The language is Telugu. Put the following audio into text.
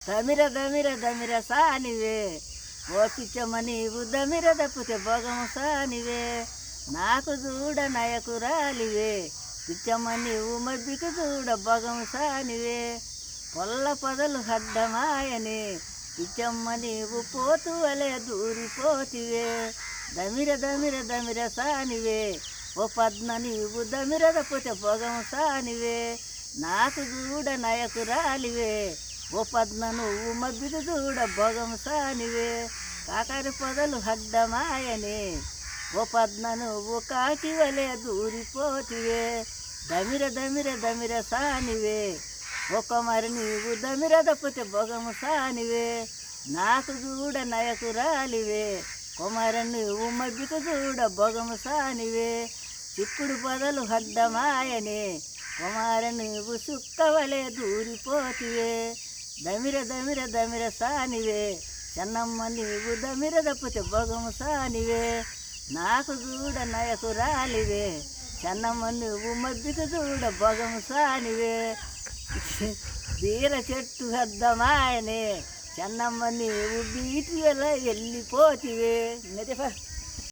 దమిర దమిర దమిర సానివే ఓ పిచ్చమ్మ నీవు దమిర దప్పితే భోగము సానివే నాకు చూడ నయకురాలివే పిచ్చమ్మ నీవు మబ్బికి చూడ భోగము సానివే పొల్ల పొదలు హడ్డమాయని పిచ్చమ్మ నీవు పోతు వలె దూరిపోతివే దమిర దమిర దమిర సానివే ఓ పద్మ నీవు దమిర దప్పితే భోగము సానివే నాకు చూడ నయకురాలివే ఓ పద్మ నువ్వు మబ్బికి చూడ భోగం సానివే కాకరి పొదలు హడ్డమాయని ఓ పద్మ నువ్వు కాకి వలె దూరిపోతివే దమిర దమిర దమిర సానివే ఓ కొమరి నీవు దమిర దప్పితే భోగము సానివే నాకు చూడ నయకురాలివే కొమరి నువ్వు మబ్బికి చూడ భోగము సానివే చిక్కుడు పొదలు హడ్డమాయని కుమారి నువ్వు సుక్కవలే దూరిపోతివే దమిర దమిర దమిర సానివే చెన్నమ్మ నీవు దమిర దప్పితే భోగము సానివే నాకు చూడ నయకురాలివే చెన్నమ్మ నువ్వు మబ్బికి చూడ భోగము సానివే బీర చెట్టు హద్దమాయనే చెన్నమ్మ నీవు బీటి ఎలా వెళ్ళిపోతివే